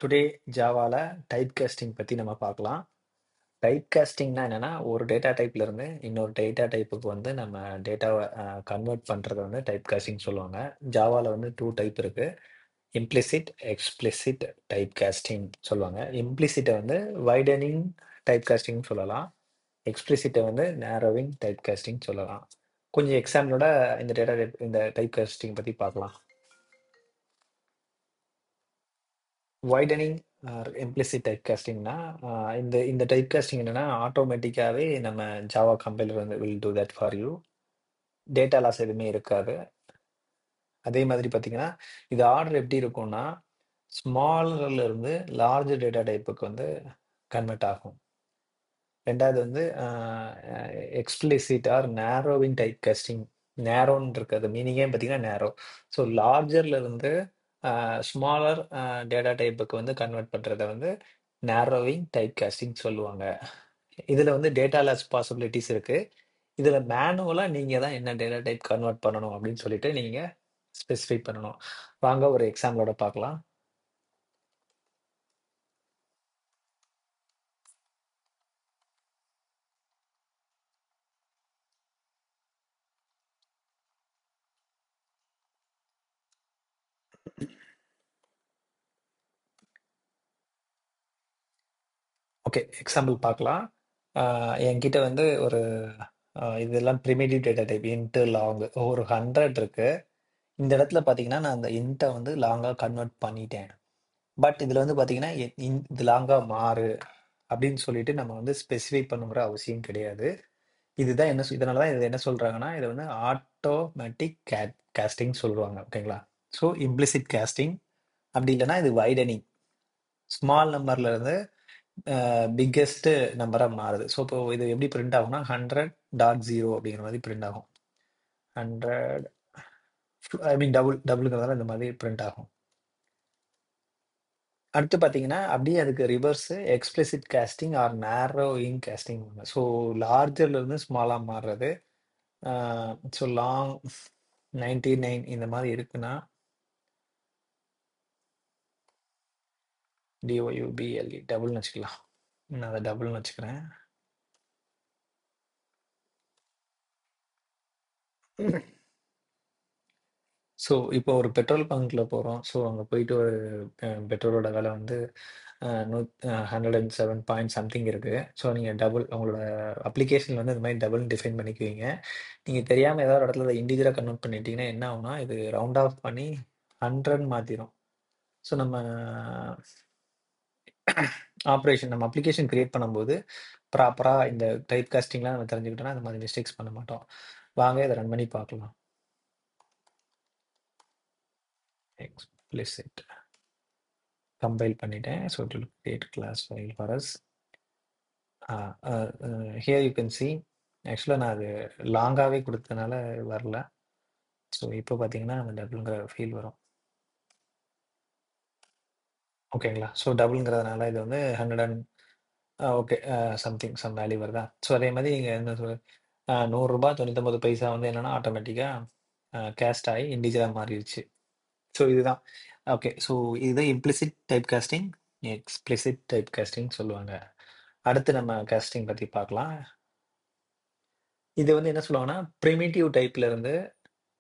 Today ஜாவால type casting பத்தி நம்ம பார்க்கலாம். டைப் காஸ்டிங்னா என்னன்னா, ஒரு டேட்டா டைப்ல இருந்து இன்னொரு டேட்டா டைப்புக்கு வந்து நம்ம டேட்டாவ கன்வெர்ட் பண்றத வந்து டைப் காஸ்டிங் சொல்லுவாங்க. ஜாவால வந்து 2 டைப் இருக்கு. இம்ப்ளிசிட், எக்ஸ்பிளிசிட் டைப் காஸ்டிங் சொல்லுவாங்க. இம்ப்ளிசிட்ட வந்து வைடனிங் டைப் காஸ்டிங் சொல்லலாம். எக்ஸ்பிளிசிட்ட வந்து நேரோவிங் டைப் காஸ்டிங் சொல்லலாம். கொஞ்சம் எக்ஸாம்பிளோட இந்த டைப் காஸ்டிங் பத்தி பார்க்கலாம். வைடனிங் ஆர் இம்ப்ளிசிட் டைப் காஸ்டிங்னா இந்த இந்த டைப் காஸ்டிங் என்னன்னா ஆட்டோமேட்டிக்காவே நம்ம ஜாவா கம்பைலர் வந்து will do that for you. Data loss எதுவுமே இருக்காது. அதே மாதிரி பார்த்தீங்கன்னா இது ஆர்டர் எப்படி இருக்கும்னா ஸ்மாலர்ல இருந்து லார்ஜ் டேட்டா டைப்புக்கு வந்து கன்வெர்ட் ஆகும். ரெண்டாவது வந்து explicit or narrowing type casting. நேரோன்னு இருக்கிறது மீனிங்கே பார்த்தீங்கன்னா நேரோ. ஸோ லார்ஜர்ல இருந்து ஸ்மாலர் டேட்டா டைப்புக்கு வந்து கன்வெர்ட் பண்ணுறத வந்து நேரோவிங் டைப் காஸ்டிங் சொல்லுவாங்க. இதில் வந்து டேட்டா லாஸ் பாசிபிலிட்டிஸ் இருக்கு. இதில் மேனுவலாக நீங்கள் தான் என்ன டேட்டா டைப் கன்வெர்ட் பண்ணணும் அப்படின்னு சொல்லிட்டு நீங்கள் ஸ்பெசிஃபை பண்ணணும். வாங்க ஒரு எக்ஸாம்பிளோட பார்க்கலாம். ஓகே, எக்ஸாம்பிள் பார்க்கலாம். என்கிட்ட வந்து ஒரு இதெல்லாம் primitive data type into long ஒரு 100 இருக்கு. இந்த இடத்துல பார்த்தீங்கன்னா நான் அந்த இன்ட்டை வந்து லாங்காக கன்வெர்ட் பண்ணிட்டேன். பட் இதில் வந்து பார்த்தீங்கன்னா இது லாங்காக மாறு அப்படின்னு சொல்லிட்டு நம்ம வந்து ஸ்பெசிஃபை பண்ணுங்கிற அவசியம் கிடையாது. இதுதான் என்ன இதனால தான் இது என்ன சொல்கிறாங்கன்னா இதை வந்து ஆட்டோமேட்டிக் காஸ்டிங் சொல்லுவாங்க. ஓகேங்களா? ஸோ இம்ப்ளிசிட் காஸ்டிங் அப்படி இல்லைன்னா இது வைடனிங். ஸ்மால் நம்பர்ல இருந்து பிக்கெஸ்ட் நம்பராக மாறுது. ஸோ இப்போ இது எப்படி பிரிண்ட் ஆகும்னா 100.0 அப்படிங்கிற மாதிரி பிரிண்ட் ஆகும். 100 ஐ மீன் டபுளுங்கிறதால இந்த மாதிரி பிரிண்ட் ஆகும். அடுத்து பார்த்தீங்கன்னா அப்படியே அதுக்கு reverse explicit casting or narrowing casting. So லார்ஜர்ல இருந்து ஸ்மாலாக மாறுறது. ஸோ லாங் 99 இந்த மாதிரி இருக்குன்னா டிஒயூபிஎல்இ டபுள்னு வச்சுக்கலாம். நான் அதை டபுள்னு வச்சுக்கிறேன். ஸோ இப்போ ஒரு பெட்ரோல் பங்க்ல போகிறோம். ஸோ அங்கே போயிட்டு ஒரு பெட்ரோலோட விலை வந்து 107 பாயிண்ட் சம்திங் இருக்கு. ஸோ நீங்கள் டபுள் உங்களோட அப்ளிகேஷன் வந்து இந்த மாதிரி டபுள் டிஃபைன் பண்ணிக்குவீங்க. நீங்கள் தெரியாமல் ஏதாவது ஒரு இடத்துல இண்டிவிஜுவலாக கன்வெர்ட் பண்ணிட்டீங்கன்னா என்ன ஆகும்னா இது ரவுண்ட் ஆஃப் பண்ணி 100 மாற்றிடும். ஸோ நம்ம நம்ம அப்ளிகேஷன் கிரியேட் பண்ணும்போது ப்ராப்பராக இந்த டைப் காஸ்டிங்லாம் நம்ம தெரிஞ்சுக்கிட்டோம்னா இந்த மாதிரி மிஸ்டேக்ஸ் பண்ண மாட்டோம். வாங்க இதை ரன் பண்ணி பார்க்கலாம். எக்ஸ்பிளிசிட் கம்பைல் பண்ணிட்டேன். So it will create class file for us. Here you can see ஆக்சுவலாக நான் அது லாங்காகவே கொடுத்தனால வரல. ஸோ இப்போ பார்த்தீங்கன்னா அந்த டபுளுங்கிற ஃபீல் வரும். ஓகேங்களா? ஸோ டபுளுங்கிறதுனால இது வந்து 100 ஓகே சம் வேல்யூ வருதா? ஸோ அதே மாதிரி நீங்கள் என்ன சொல் 100 99 பைசா வந்து என்னென்னா ஆட்டோமேட்டிக்காக கேஸ்ட் ஆகி இண்டிஜுவலாக மாறிடுச்சு. ஸோ இதுதான். ஓகே, ஸோ இதுதான் implicit type costing, explicit type costing சொல்லுவாங்க. அடுத்து நம்ம காஸ்டிங் பற்றி பார்க்கலாம். இது வந்து என்ன சொல்லுவாங்கன்னா ப்ரிமிட்டிவ் டைப்ல இருந்து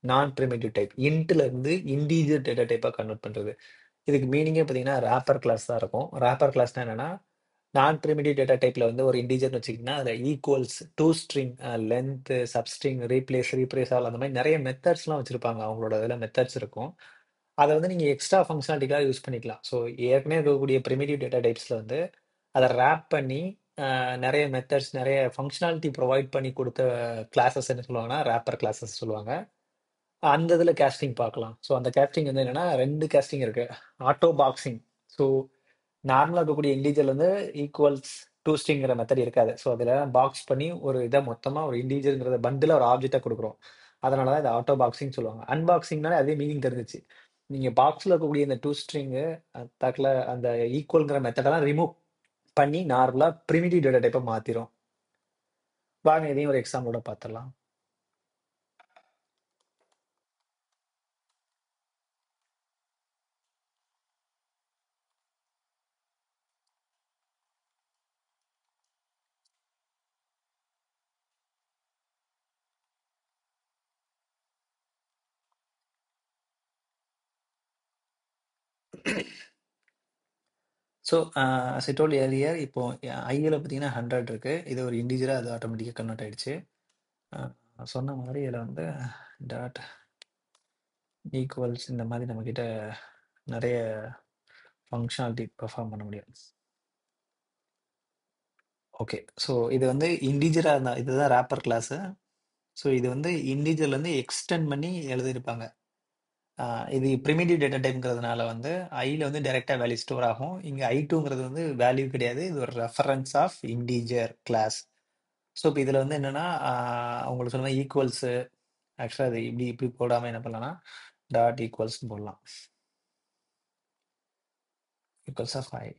நான் ப்ரிமிட்டிவ் டைப் இன்ட்ல இருந்து இண்டீஜர் டேட்டா டைப்பாக கன்வெர்ட் பண்ணுறது. இதுக்கு மீனிங்கே பார்த்தீங்கன்னா ரேப்பர் கிளாஸ் தான் இருக்கும். ரேப்பர் கிளாஸ்னா என்னன்னா நான் ப்ரிமிட்டிவ் டேட்டா டைப்ல வந்து ஒரு இண்டீஜர்னு வச்சுக்கிட்டிங்கன்னா அதில் equals to string length substring replace all அந்த மாதிரி நிறைய மெத்தட்ஸ்லாம் வச்சுருப்பாங்க. அவங்களோட இதில் மெத்தட்ஸ் இருக்கும். அதை வந்து நீங்கள் எக்ஸ்ட்ரா ஃபங்க்ஷனாலிட்டிக்காக யூஸ் பண்ணிக்கலாம். ஸோ ஏற்கனவே இருக்கக்கூடிய ப்ரிமிட்டிவ் டேட்டா டைப்ஸில் வந்து அதை ரேப் பண்ணி நிறைய மெத்தட்ஸ் நிறைய ஃபங்க்ஷனாலிட்டி ப்ரொவைட் பண்ணி கொடுத்த கிளாஸஸ் என்ன சொல்லுவாங்கன்னா ரேப்பர் கிளாஸஸ் சொல்லுவாங்க. அந்த இதில் கேஸ்டிங் பார்க்கலாம். ஸோ அந்த கேஸ்டிங் வந்து என்னன்னா 2 கேஸ்டிங் இருக்கு. Auto boxing. ஸோ நார்மலாக இருக்கக்கூடிய இண்டீஜர் வந்து ஈக்குவல்ஸ் டூ ஸ்ட்ரிங்கிற மெத்தட் இருக்காது. ஸோ அதில் பாக்ஸ் பண்ணி ஒரு இதை மொத்தமாக ஒரு இண்டீஜருங்கிறத பண்டில் ஒரு ஆப்ஜெக்டாக கொடுக்குறோம். அதனால தான் இதை ஆட்டோ பாக்ஸிங் சொல்லுவாங்க. அன்பாக்சிங்னாலே அதே மீனிங் தெரிஞ்சிச்சு. நீங்கள் பாக்ஸில் இருக்கக்கூடிய இந்த டூ ஸ்ட்ரிங்கு தக்கில் அந்த ஈக்குவல்ங்கிற மெத்தடெல்லாம் ரிமூவ் பண்ணி நார்மலாக ப்ரிமிட்டிவ் டேட்டா டைப்பை மாற்றிடும். வாங்க இதையும் ஒரு எக்ஸாம்பிளோட பார்த்துடலாம். So as I told earlier, இப்போ ஐயில் பார்த்தீங்கன்னா 100 இருக்கு. இது ஒரு இன்டிஜரா அது ஆட்டோமேட்டிக்கா கன்வெர்ட் ஆயிடுச்சு. சொன்ன மாதிரி இதில் வந்து டாட் ஈக்குவல்ஸ் இந்த மாதிரி நம்மக்கிட்ட நிறைய ஃபங்க்ஷனாலிட்டி பெர்ஃபார்ம் பண்ண முடியும். ஓகே. ஸோ இது வந்து இன்டிஜரா இருந்தா இதுதான் ரேப்பர் கிளாஸு. ஸோ இது வந்து இன்டிஜர்லேருந்து எக்ஸ்டெண்ட் பண்ணி எழுதியிருப்பாங்க. இது ப்ரிமிட்டிவ் டேட்டா டைப்ங்கிறதுனால வந்து ஐயில் வந்து டைரெக்டாக வேல்யூ ஸ்டோர் ஆகும். இங்கே ஐ2ங்கிறது வந்து வேல்யூ கிடையாது. இது ஒரு reference of integer class. So இப்போ இதில் வந்து என்னென்னா உங்களுக்கு சொன்ன ஈக்குவல்ஸு ஆக்சுவலாக அது இப்படி இப்படி போடாமல் என்ன பண்ணலாம்னா டாட் ஈக்குவல்ஸ்னு போடலாம். Equals of I.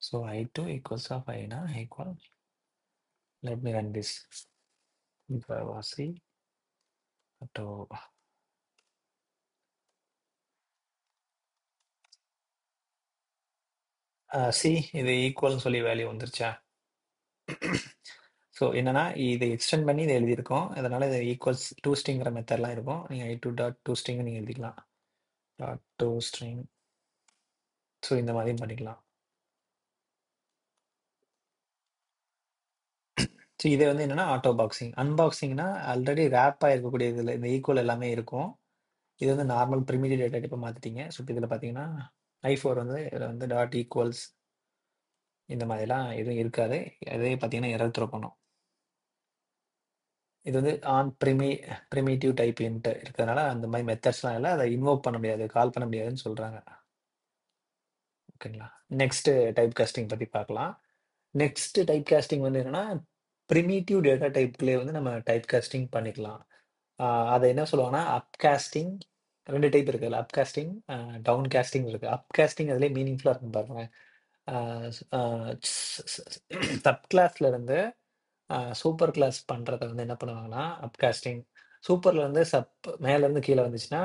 ஸோ ஐ2 ஈக்குவல்ஸ் ஆஃப் ஐனா equal let me run this வாசி அட்டோ சி இது ஈக்குவல்னு சொல்லி வேல்யூ வந்துருச்சா? ஸோ என்னன்னா இதை எக்ஸ்டெண்ட் பண்ணி இதை எழுதியிருக்கோம். அதனால இது ஈக்குவல்ஸ் டூ ஸ்ட்ரிங்கிற மெத்தட்லாம் இருக்கும். நீங்கள் ஐ2 டாட் டூ ஸ்ட்ரிங் நீங்கள் எழுதிக்கலாம். Dot two string. ஸோ இந்த மாதிரியும் பண்ணிக்கலாம். ஸோ இதை வந்து என்னன்னா ஆட்டோ பாக்ஸிங். அன்பாக்சிங்னா ஆல்ரெடி ரேப்பாக இருக்கக்கூடிய இதில் இந்த ஈக்குவல் எல்லாமே இருக்கும். இது வந்து நார்மல் ப்ரிமிட்டிவ் டேட்டா டைப்பை மாற்றிட்டீங்க. ஸோ இப்போ இதில் பார்த்தீங்கன்னா ஐ4 வந்து இதில் வந்து டாட் ஈக்குவல்ஸ் இந்த மாதிரிலாம் எதுவும் இருக்காது. அதே பார்த்தீங்கன்னா எரர் த்ரோ பண்ணும். இது வந்து ப்ரிமிட்டிவ் டைப் இன்ட் இருக்கிறதுனால அந்த மாதிரி மெத்தட்ஸ்லாம் இல்லை, அதை இன்வோக் பண்ண முடியாது, கால் பண்ண முடியாதுன்னு சொல்கிறாங்க. ஓகேங்களா? நெக்ஸ்ட் டைப் காஸ்டிங் பற்றி பார்க்கலாம். நெக்ஸ்ட் டைப் காஸ்டிங் வந்து என்னன்னா ப்ரிமிட்டிவ் டேட்டா டைப்லேயே வந்து நம்ம டைப் காஸ்டிங் பண்ணிக்கலாம். அதை என்ன சொல்லுவாங்கன்னா அப் காஸ்டிங். ரெண்டு டைப் இருக்குல்ல, அப் காஸ்டிங் டவுன் காஸ்டிங் இருக்கு. அப் காஸ்டிங் அதுலேயே மீனிங்ஃபுல்லாக இருக்கும் பாருங்க. சப் கிளாஸ்ல இருந்து சூப்பர் கிளாஸ் பண்றத வந்து என்ன பண்ணுவாங்கன்னா அப்காஸ்டிங். சூப்பர்ல இருந்து மேல இருந்து கீழே வந்துச்சுன்னா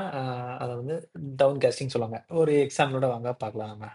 அதை வந்து டவுன் காஸ்டிங் சொல்லுவாங்க. ஒரு எக்ஸாம்பிளோட வாங்க பார்க்கலாம் நம்ம.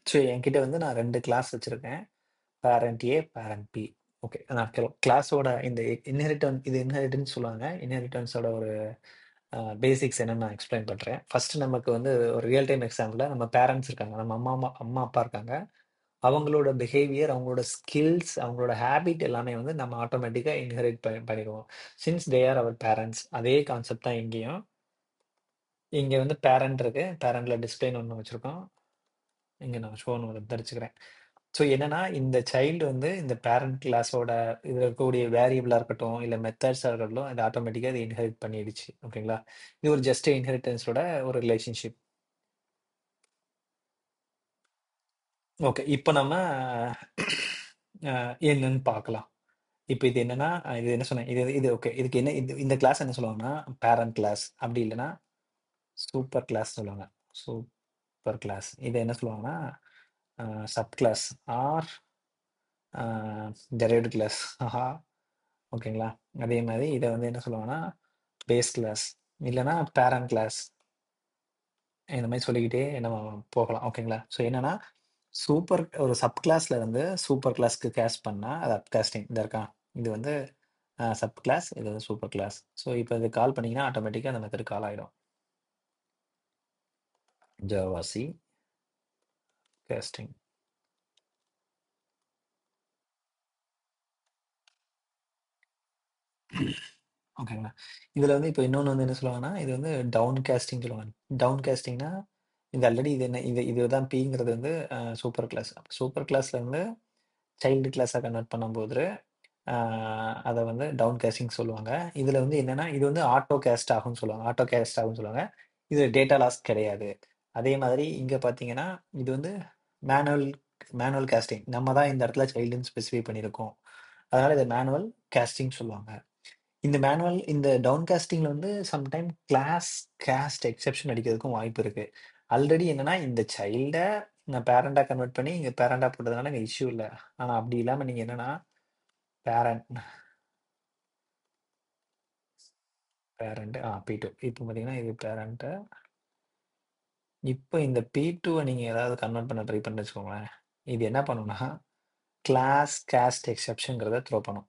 ஸோ என்கிட்ட வந்து நான் ரெண்டு கிளாஸ் வச்சிருக்கேன், பேரண்ட் ஏ பேரண்ட் பி. ஓகே, நான் கிளாஸோட இந்த இன்ஹெரிட்டன்ஸ் சொல்லுவாங்க. இன்ஹெரிட்டன்ஸோட ஒரு பேசிக்ஸ் என்னன்னு நான் எக்ஸ்பிளைன் பண்ணுறேன். ஃபர்ஸ்ட் நமக்கு வந்து ஒரு ரியல் டைம் எக்ஸாம்பிளில் நம்ம பேரண்ட்ஸ் இருக்காங்க, நம்ம அம்மா அப்பா இருக்காங்க. அவங்களோட பிஹேவியர், அவங்களோட ஸ்கில்ஸ், அவங்களோட ஹேபிட் எல்லாமே வந்து நம்ம ஆட்டோமேட்டிக்காக இன்ஹெரிட் பண்ணிடுவோம். Since they are our parents. அதே கான்செப்ட் தான் இங்கேயும். இங்கே வந்து பேரண்ட் இருக்கு, பேரண்ட்ல டிஸ்பிளேன்னு ஒன்று வச்சுருக்கோம். இங்கே நான் ஷோன்னு ஒன்று தரிச்சுக்கிறேன். ஸோ என்னன்னா இந்த சைல்டு வந்து இந்த பேரண்ட் கிளாஸோட இதில் இருக்கக்கூடிய வேரியபிளாக இருக்கட்டும், இல்லை மெத்தட்ஸாக இருக்கட்டும், அது ஆட்டோமேட்டிக்காக இது இன்ஹெரிட் பண்ணிடுச்சு. ஓகேங்களா? இது ஒரு ஜஸ்ட் இன்ஹெரிட்டன்ஸோட ஒரு ரிலேஷன்ஷிப். ஓகே, இப்போ நம்ம என்னன்னு பார்க்கலாம். இப்போ இது என்னன்னா இது என்ன சொன்னேன், இது இது ஓகே, இதுக்கு என்ன இந்த கிளாஸ் என்ன சொல்லுவாங்கன்னா பேரண்ட் கிளாஸ், அப்படி இல்லைன்னா சூப்பர் கிளாஸ் சொல்லுவாங்க. சூப்பர் கிளாஸ் இதை என்ன சொல்லுவாங்கன்னா sub class or derived class. ஆஹா, ஓகேங்களா? அதே மாதிரி இதை வந்து என்ன சொல்லுவாங்கன்னா பேஸ் கிளாஸ் இல்லைன்னா பேரண்ட் கிளாஸ். இந்த மாதிரி சொல்லிக்கிட்டே நம்ம போகலாம். ஓகேங்களா? ஸோ என்னன்னா ஒரு சப் கிளாஸ்ல இருந்து சூப்பர் கிளாஸ்க்கு கேஸ்ட் பண்ணா அது அப்காஸ்டிங். இந்த இருக்கான், இது வந்து சப் கிளாஸ், இது வந்து சூப்பர் கிளாஸ். ஸோ இப்போ இது கால் பண்ணீங்கன்னா ஆட்டோமேட்டிக்காக அந்த மெத்தட் கால் ஆகிடும். Javac casting. ஓகேங்களா? இதில் வந்து இப்போ இன்னொன்று வந்து என்ன சொல்லுவாங்கன்னா இது வந்து டவுன் கேஸ்டிங் சொல்லுவாங்க. டவுன் கேஸ்டிங்னா இது ஆல்ரெடி இது என்ன இதுதான் பிங்கிறது வந்து சூப்பர் கிளாஸ். சூப்பர் கிளாஸ்ல இருந்து சைல்டு கிளாஸாக கன்வெர்ட் பண்ணும்போது அதை வந்து டவுன் கேஸ்டிங் சொல்லுவாங்க. இதில் வந்து என்னன்னா இது வந்து ஆட்டோ கேஸ்ட் ஆகும்னு சொல்லுவாங்க. ஆட்டோ கேஸ்ட் ஆகும்னு சொல்லுவாங்க. இது டேட்டா லாஸ் கிடையாது. அதே மாதிரி இங்க பார்த்தீங்கன்னா, இது வந்து மேனுவல் மேனுவல் காஸ்டிங். நம்ம தான் இந்த இடத்துல சைல்டுன்னு ஸ்பெசிஃபை பண்ணியிருக்கோம். அதனால இத மேனுவல் காஸ்டிங் சொல்லுவாங்க. இந்த டவுன் காஸ்டிங்ல வந்து சம்டைம் காஸ்ட் எக்செப்ஷன் அடிக்கிறதுக்கும் வாய்ப்பு இருக்கு. ஆல்ரெடி என்னன்னா, இந்த சைல்ட நான் பேரண்டா கன்வெர்ட் பண்ணி இங்க பேரண்டா போட்டதுனால இங்க இஷ்யூ இல்ல. ஆனா அப்படி இல்லாம நீங்க என்னன்னா, பேரண்ட் பேரண்ட் P2 இப்போ பார்த்தீங்கன்னா, இது பேரண்ட். இப்போ இந்த P2வ நீங்க ஏதாவது கன்வெர்ட் பண்ண ட்ரை பண்ணி வச்சுக்கோங்களேன். இது என்ன பண்ணும்னா, காஸ்ட் எக்செப்ஷன்ங்கிறத த்ரோ பண்ணும்.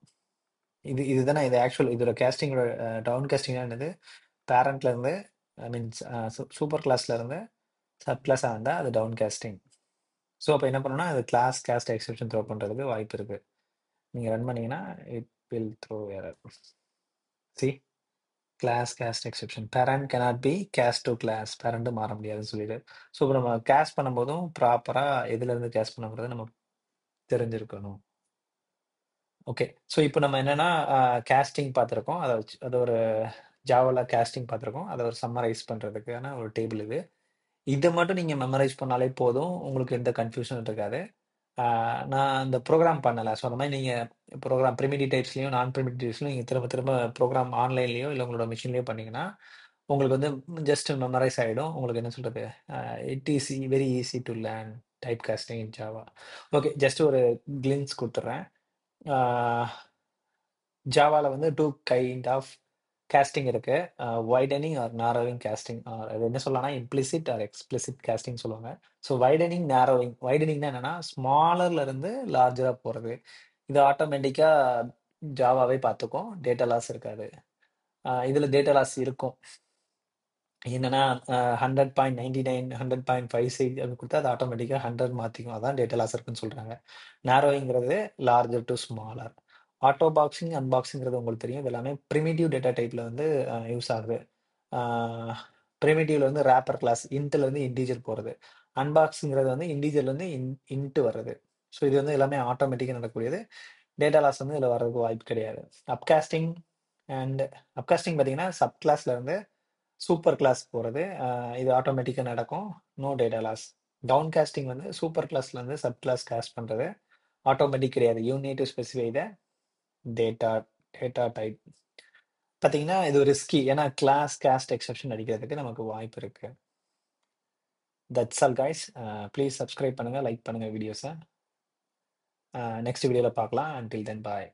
இதுதானே இது ஆக்சுவல் இதோட காஸ்டிங்கோட டவுன் காஸ்டிங்னா என்னது? பேரண்ட்ல இருந்து ஐ மீன் சூப்பர் கிளாஸ்ல இருந்து சப் கிளாஸா இருந்தா அது டவுன் காஸ்டிங். ஸோ அப்ப என்ன பண்ணும்னா, அது காஸ்ட் எக்செப்ஷன் த்ரோ பண்றதுக்கு வாய்ப்பு இருக்கு. நீங்க ரன் பண்ணீங்கன்னா, it will throw error. C cast exception. Parent cannot be cast to class. Parent மாற முடியாதுன்னு சொல்லிட்டு. ஸோ இப்ப நம்ம காஸ்ட் பண்ணும்போதும் ப்ராப்பரா எதுல இருந்து காஸ்ட் பண்ணணுங்கிறத நம்ம தெரிஞ்சிருக்கணும். ஓகே. ஸோ இப்போ நம்ம என்னன்னா, காஸ்டிங் பார்த்துருக்கோம். அத வச்சு அது ஒரு ஜாவால காஸ்டிங் பார்த்துருக்கோம். அத ஒரு சம்மரைஸ் பண்றதுக்கான ஒரு டேபிள் இது. இத மட்டும் நீங்க மெமரைஸ் பண்ணாலே போதும். உங்களுக்கு எந்த கன்ஃப்யூஷனும் இருக்காது. ஆ நான் அந்த ப்ரோகிராம் பண்ணல. ஸோ அந்த மாரி நீங்க பிரிமிடிவ் டைப்ஸ்லயும், நான் பிரிமிடிவ் டைப்ஸ்லயும் நீங்க திரும்ப திரும்ப ப்ரோகிராம் ஆன்லைன்லயோ, இல்ல உங்களோட மெஷின்லயோ பண்ணீங்கன்னா, உங்களுக்கு வந்து ஜஸ்ட் மெமரைஸ் ஆயிடும். உங்களுக்கு என்ன சொல்றது? It is very easy to learn type casting in Java. Okay. Just ஒரு கிளிம்ஸ் குடுத்துடுறேன். ஆ ஜாவால வந்து 2 கைண்ட் ஆஃப் காஸ்டிங் இருக்கு. Widening or narrowing casting. அது என்ன சொல்லலாம்னா, இம்ப்ளிசிட் ஆர் எக்ஸ்பிளிசிட் காஸ்டிங் சொல்லுவாங்க. So widening, narrowing. வைடனிங்னா என்னன்னா, ஸ்மாலர்ல இருந்து லார்ஜரா போறது. இது ஆட்டோமேட்டிக்கா ஜாவாவே பார்த்துக்கும். டேட்டா லாஸ் இருக்காது. இதுல டேட்டா லாஸ் இருக்கும். என்னன்னா 100.99 100.56 அப்படி கொடுத்தா அது ஆட்டோமேட்டிக்கா 100 மாத்திக்கும். அதான் டேட்டா லாஸ் இருக்குன்னு சொல்றாங்க. நாரோவிங்கிறது larger to smaller. Auto boxing, அன்பாக்ஸிங்கிறது உங்களுக்கு தெரியும். இது எல்லாமே பிரிமிட்டிவ் டேட்டா டைப்ல வந்து யூஸ் ஆகுது. பிரிமிட்டிவ்ல வந்து ரேப்பர் கிளாஸ், இன்ட்ல இருந்து இன்டீஜர் போறது. அன்பாக்ஸிங்கிறது வந்து இன்டீஜர்ல இருந்து இன்ட் வர்றது. ஸோ இது வந்து எல்லாமே ஆட்டோமேட்டிக்கா நடக்கக்கூடியது. டேட்டா லாஸ் வந்து இதுல வர்றதுக்கு வாய்ப்பு கிடையாது. அப்காஸ்டிங் அண்ட் அப்காஸ்டிங் பார்த்தீங்கன்னா, சப் கிளாஸ்ல இருந்து சூப்பர் கிளாஸ் போறது. இது ஆட்டோமேட்டிக்கா நடக்கும். No data loss. Down casting வந்து சூப்பர் கிளாஸ்ல இருந்து சப் கிளாஸ் காஸ்ட் பண்றது. ஆட்டோமேட்டிக் கிடையாது. You need to specify the data data type. பார்த்தீங்கன்னா, இது ரிஸ்கி. ஏன்னா காஸ்ட் எக்செப்ஷன் அடிக்கிறதுக்கு நமக்கு வாய்ப்பு இருக்கு. That's all guys. Please subscribe பண்ணுங்க, லைக் பண்ணுங்க வீடியோஸ. நெக்ஸ்ட் வீடியோல பார்க்கலாம். அன்டில் தென் பாய்.